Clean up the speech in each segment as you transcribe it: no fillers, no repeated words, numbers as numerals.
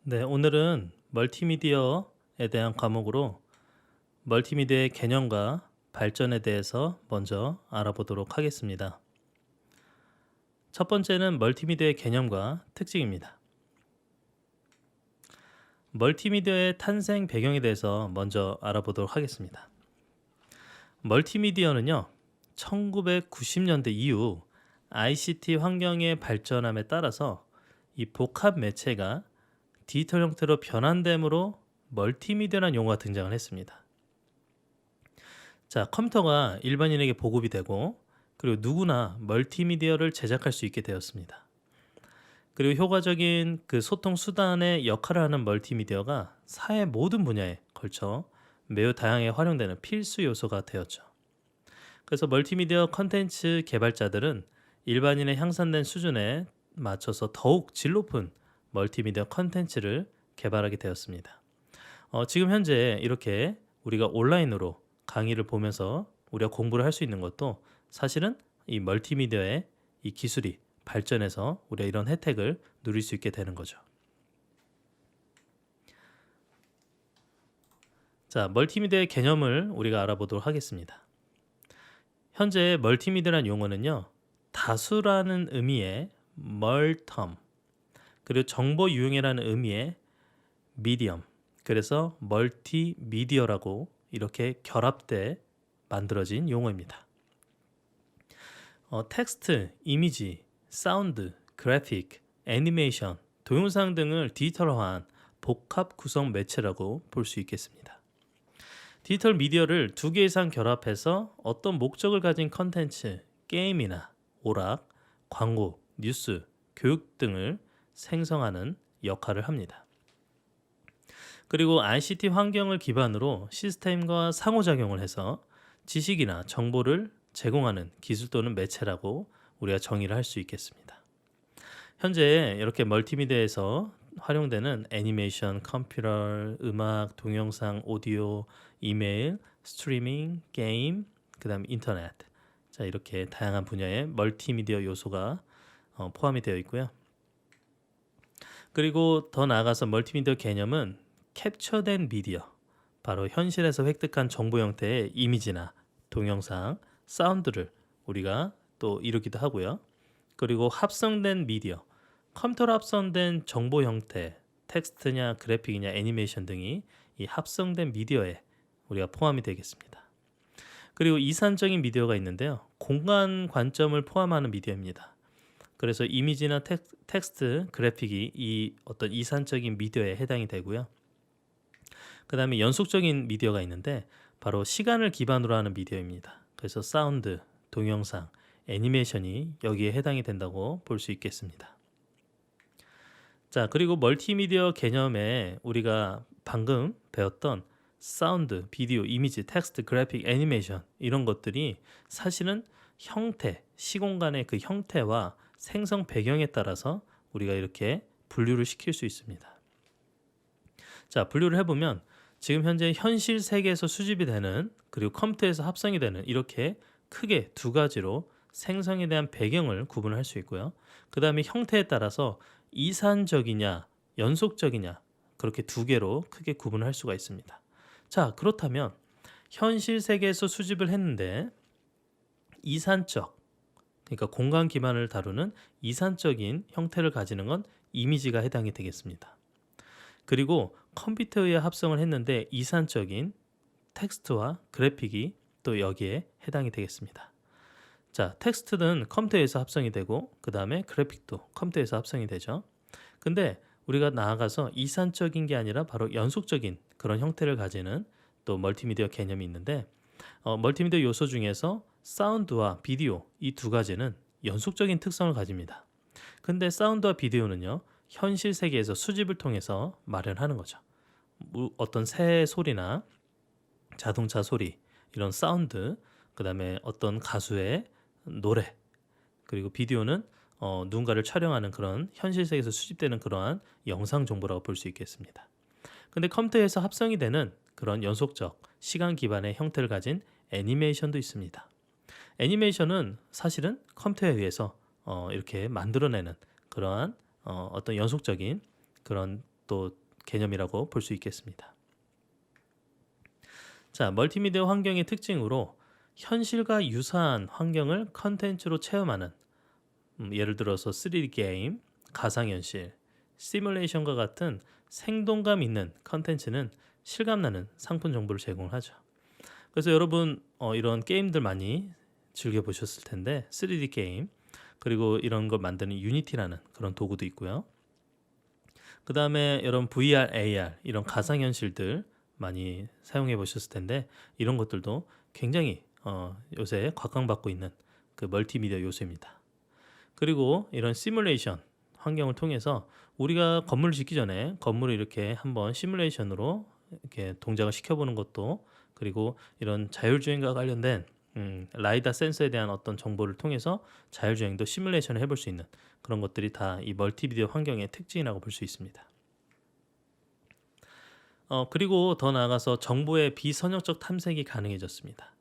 네, 오늘은 멀티미디어에 대한 과목으로 멀티미디어의 개념과 발전에 대해서 먼저 알아보도록 하겠습니다. 첫 번째는 멀티미디어의 개념과 특징입니다. 멀티미디어의 탄생 배경에 대해서 먼저 알아보도록 하겠습니다. 멀티미디어는요, 1990년대 이후 ICT 환경의 발전함에 따라서 이 복합 매체가 디지털 형태로 변환됨으로 멀티미디어라는 용어가 등장을 했습니다. 자, 컴퓨터가 일반인에게 보급이 되고 그리고 누구나 멀티미디어를 제작할 수 있게 되었습니다. 그리고 효과적인 그 소통 수단의 역할을 하는 멀티미디어가 사회 모든 분야에 걸쳐 매우 다양하게 활용되는 필수 요소가 되었죠. 그래서 멀티미디어 컨텐츠 개발자들은 일반인의 향상된 수준에 맞춰서 더욱 질 높은 멀티미디어 컨텐츠를 개발하게 되었습니다. 지금 현재 이렇게 우리가 온라인으로 강의를 보면서 우리가 공부를 할 수 있는 것도 사실은 이 멀티미디어의 이 기술이 발전해서 우리가 이런 혜택을 누릴 수 있게 되는 거죠. 자, 멀티미디어의 개념을 우리가 알아보도록 하겠습니다. 현재 멀티미디어라는 용어는요, 다수라는 의미의 멀텀, 그리고 정보 유형이라는 의미의 미디엄, 그래서 멀티미디어라고 이렇게 결합돼 만들어진 용어입니다. 텍스트, 이미지, 사운드, 그래픽, 애니메이션, 동영상 등을 디지털화한 복합 구성 매체라고 볼 수 있겠습니다. 디지털 미디어를 두 개 이상 결합해서 어떤 목적을 가진 컨텐츠, 게임이나 오락, 광고, 뉴스, 교육 등을 생성하는 역할을 합니다. 그리고 ICT 환경을 기반으로 시스템과 상호작용을 해서 지식이나 정보를 제공하는 기술 또는 매체라고 우리가 정의를 할 수 있겠습니다. 현재 이렇게 멀티미디어에서 활용되는 애니메이션, 컴퓨터, 음악, 동영상, 오디오, 이메일, 스트리밍, 게임, 그 다음 인터넷, 자 이렇게 다양한 분야의 멀티미디어 요소가 포함이 되어 있고요. 그리고 더 나아가서 멀티미디어 개념은 캡처된 미디어, 바로 현실에서 획득한 정보 형태의 이미지나 동영상, 사운드를 우리가 또 이루기도 하고요. 그리고 합성된 미디어, 컴퓨터로 합성된 정보 형태, 텍스트냐 그래픽이냐 애니메이션 등이 이 합성된 미디어에 우리가 포함이 되겠습니다. 그리고 이산적인 미디어가 있는데요. 공간 관점을 포함하는 미디어입니다. 그래서 이미지나 텍스트, 그래픽이 이 어떤 이산적인 미디어에 해당이 되고요. 그 다음에 연속적인 미디어가 있는데 바로 시간을 기반으로 하는 미디어입니다. 그래서 사운드, 동영상, 애니메이션이 여기에 해당이 된다고 볼 수 있겠습니다. 자, 그리고 멀티미디어 개념에 우리가 방금 배웠던 사운드, 비디오, 이미지, 텍스트, 그래픽, 애니메이션 이런 것들이 사실은 형태, 시공간의 그 형태와 생성 배경에 따라서 우리가 이렇게 분류를 시킬 수 있습니다. 자, 분류를 해보면 지금 현재 현실 세계에서 수집이 되는 그리고 컴퓨터에서 합성이 되는 이렇게 크게 두 가지로 생성에 대한 배경을 구분할 수 있고요. 그 다음에 형태에 따라서 이산적이냐 연속적이냐 그렇게 두 개로 크게 구분할 수가 있습니다. 자, 그렇다면 현실 세계에서 수집을 했는데 이산적, 그러니까 공간 기반을 다루는 이산적인 형태를 가지는 건 이미지가 해당이 되겠습니다. 그리고 컴퓨터에 합성을 했는데 이산적인 텍스트와 그래픽이 또 여기에 해당이 되겠습니다. 자, 텍스트는 컴퓨터에서 합성이 되고 그 다음에 그래픽도 컴퓨터에서 합성이 되죠. 근데 우리가 나아가서 이산적인 게 아니라 바로 연속적인 그런 형태를 가지는 또 멀티미디어 개념이 있는데 멀티미디어 요소 중에서 사운드와 비디오 이 두 가지는 연속적인 특성을 가집니다. 근데 사운드와 비디오는요, 현실 세계에서 수집을 통해서 마련하는 거죠. 어떤 새 소리나 자동차 소리, 이런 사운드, 그 다음에 어떤 가수의 노래, 그리고 비디오는 누군가를 촬영하는 그런 현실 세계에서 수집되는 그러한 영상 정보라고 볼 수 있겠습니다. 근데 컴퓨터에서 합성이 되는 그런 연속적 시간 기반의 형태를 가진 애니메이션도 있습니다. 애니메이션은 사실은 컴퓨터에 의해서 이렇게 만들어내는 그러한 어떤 연속적인 그런 또 개념이라고 볼 수 있겠습니다. 자, 멀티미디어 환경의 특징으로 현실과 유사한 환경을 컨텐츠로 체험하는 예를 들어서 3D 게임, 가상현실, 시뮬레이션과 같은 생동감 있는 컨텐츠는 실감나는 상품 정보를 제공하죠. 그래서 여러분 이런 게임들 많이 즐겨보셨을 텐데 3D 게임 그리고 이런 걸 만드는 유니티라는 그런 도구도 있고요. 그 다음에 여러분 VR, AR 이런 가상현실들 많이 사용해 보셨을 텐데 이런 것들도 굉장히 요새 각광받고 있는 그 멀티미디어 요소입니다. 그리고 이런 시뮬레이션 환경을 통해서 우리가 건물을 짓기 전에 건물을 이렇게 한번 시뮬레이션으로 이렇게 동작을 시켜보는 것도 그리고 이런 자율주행과 관련된 라이다 센서에 대한 어떤 정보를 통해서 자율주행도 시뮬레이션을 해볼 수 있는 그런 것들이 다 이 멀티미디어 환경의 특징이라고 볼 수 있습니다. 그리고 더 나아가서 정보의 비선역적 탐색이 가능해졌습니다.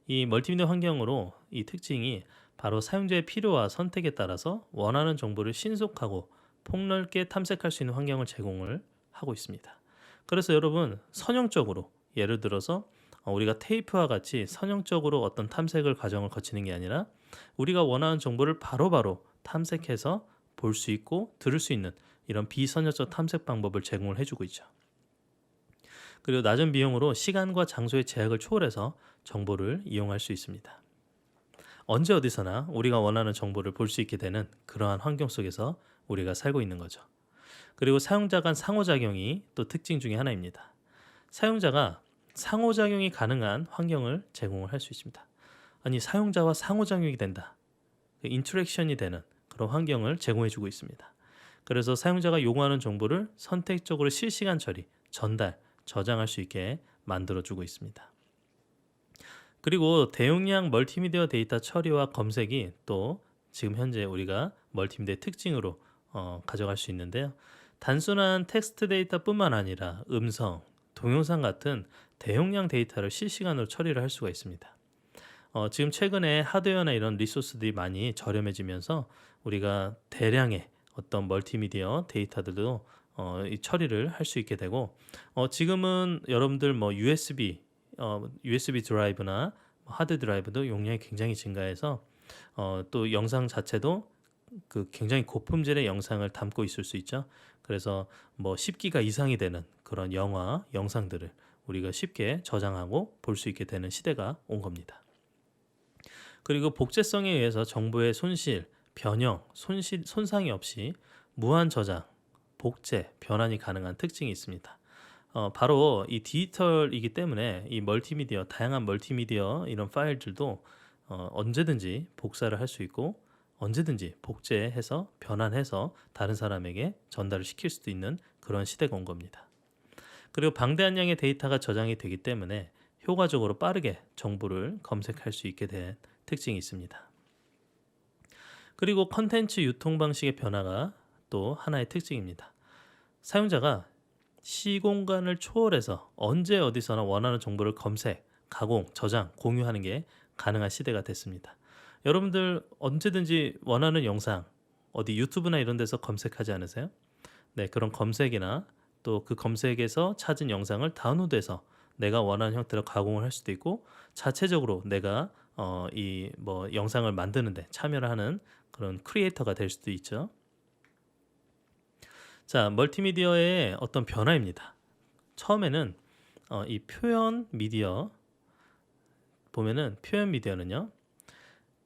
이 멀티미디어 환경으로 이 특징이 바로 사용자의 필요와 선택에 따라서 원하는 정보를 신속하고 폭넓게 탐색할 수 있는 환경을 제공을 하고 있습니다. 그래서 여러분 선형적으로 예를 들어서 우리가 테이프와 같이 선형적으로 어떤 탐색을 과정을 거치는 게 아니라 우리가 원하는 정보를 바로바로 탐색해서 볼 수 있고 들을 수 있는 이런 비선형적 탐색 방법을 제공을 해주고 있죠. 그리고 낮은 비용으로 시간과 장소의 제약을 초월해서 정보를 이용할 수 있습니다. 언제 어디서나 우리가 원하는 정보를 볼 수 있게 되는 그러한 환경 속에서 우리가 살고 있는 거죠. 그리고 사용자 간 상호작용이 또 특징 중에 하나입니다. 사용자가 상호작용이 가능한 환경을 제공을 할 수 있습니다. 아니 사용자와 상호작용이 된다. 인터랙션이 되는 그런 환경을 제공해주고 있습니다. 그래서 사용자가 요구하는 정보를 선택적으로 실시간 처리, 전달, 저장할 수 있게 만들어주고 있습니다. 그리고 대용량 멀티미디어 데이터 처리와 검색이 또 지금 현재 우리가 멀티미디어의 특징으로 가져갈 수 있는데요. 단순한 텍스트 데이터뿐만 아니라 음성, 동영상 같은 대용량 데이터를 실시간으로 처리를 할 수가 있습니다. 지금 최근에 하드웨어나 이런 리소스들이 많이 저렴해지면서 우리가 대량의 어떤 멀티미디어 데이터들도 이 처리를 할 수 있게 되고 지금은 여러분들 뭐 USB 드라이브나 하드 드라이브도 용량이 굉장히 증가해서 또 영상 자체도 그 굉장히 고품질의 영상을 담고 있을 수 있죠. 그래서 뭐 10기가 이상이 되는 그런 영화, 영상들을 우리가 쉽게 저장하고 볼 수 있게 되는 시대가 온 겁니다. 그리고 복제성에 의해서 정보의 손실, 변형, 손상이 없이 무한 저장, 복제, 변환이 가능한 특징이 있습니다. 바로 이 디지털이기 때문에 이 멀티미디어, 다양한 멀티미디어 이런 파일들도 언제든지 복사를 할 수 있고 언제든지 복제해서 변환해서 다른 사람에게 전달을 시킬 수도 있는 그런 시대가 온 겁니다. 그리고 방대한 양의 데이터가 저장이 되기 때문에 효과적으로 빠르게 정보를 검색할 수 있게 된 특징이 있습니다. 그리고 컨텐츠 유통 방식의 변화가 또 하나의 특징입니다. 사용자가 시공간을 초월해서 언제 어디서나 원하는 정보를 검색, 가공, 저장, 공유하는 게 가능한 시대가 됐습니다. 여러분들 언제든지 원하는 영상 어디 유튜브나 이런 데서 검색하지 않으세요? 네, 그런 검색이나 또 그 검색에서 찾은 영상을 다운로드해서 내가 원하는 형태로 가공을 할 수도 있고 자체적으로 내가 이 뭐 영상을 만드는데 참여를 하는 그런 크리에이터가 될 수도 있죠. 자, 멀티미디어의 어떤 변화입니다. 처음에는 이 표현 미디어 보면은 표현 미디어는요.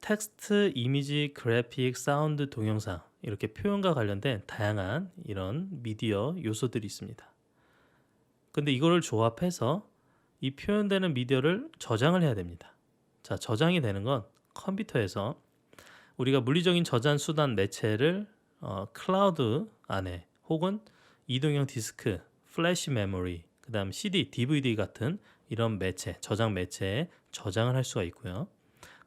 텍스트, 이미지, 그래픽, 사운드, 동영상 이렇게 표현과 관련된 다양한 이런 미디어 요소들이 있습니다. 근데 이거를 조합해서 이 표현되는 미디어를 저장을 해야 됩니다. 자, 저장이 되는 건 컴퓨터에서 우리가 물리적인 저장 수단 매체를 클라우드 안에 혹은 이동형 디스크, 플래시 메모리, 그 다음 CD, DVD 같은 이런 매체, 저장 매체에 저장을 할 수가 있고요.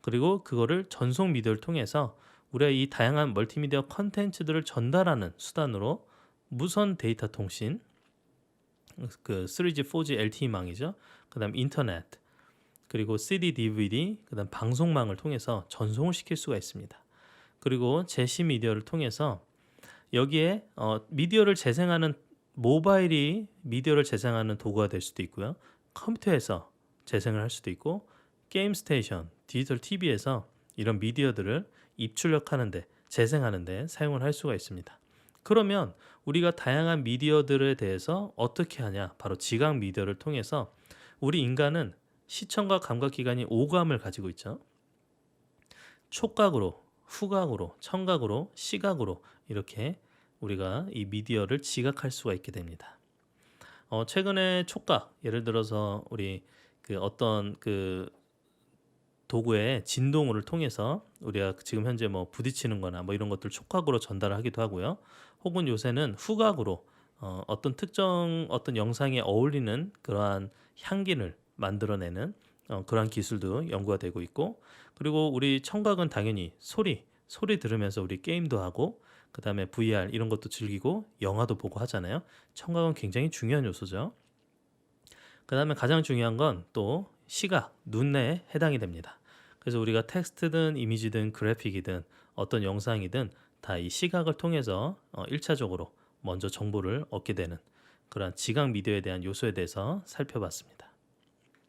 그리고 그거를 전송 미디어를 통해서 우리가 이 다양한 멀티미디어 컨텐츠들을 전달하는 수단으로 무선 데이터 통신, 그 3G, 4G LTE망이죠. 그 다음 인터넷, 그리고 CD, DVD, 그 다음 방송망을 통해서 전송을 시킬 수가 있습니다. 그리고 제시 미디어를 통해서 여기에 미디어를 재생하는 모바일이 미디어를 재생하는 도구가 될 수도 있고요. 컴퓨터에서 재생을 할 수도 있고 게임 스테이션, 디지털 TV에서 이런 미디어들을 입출력하는데 재생하는데 사용을 할 수가 있습니다. 그러면 우리가 다양한 미디어들에 대해서 어떻게 하냐? 바로 지각 미디어를 통해서 우리 인간은 시청과 감각 기관이 오감을 가지고 있죠. 촉각으로, 후각으로, 청각으로, 시각으로 이렇게 우리가 이 미디어를 지각할 수가 있게 됩니다. 최근에 촉각, 예를 들어서 우리 그 어떤 그 도구의 진동을 통해서 우리가 지금 현재 뭐 부딪히는 거나 뭐 이런 것들 촉각으로 전달을 하기도 하고요. 혹은 요새는 후각으로 어떤 특정 어떤 영상에 어울리는 그러한 향기를 만들어내는 그러한 기술도 연구가 되고 있고, 그리고 우리 청각은 당연히 소리 들으면서 우리 게임도 하고 그다음에 VR 이런 것도 즐기고 영화도 보고 하잖아요. 청각은 굉장히 중요한 요소죠. 그다음에 가장 중요한 건 또 시각, 눈에 해당이 됩니다. 그래서 우리가 텍스트든 이미지든 그래픽이든 어떤 영상이든 다 이 시각을 통해서 1차적으로 먼저 정보를 얻게 되는 그런 지각 미디어에 대한 요소에 대해서 살펴봤습니다.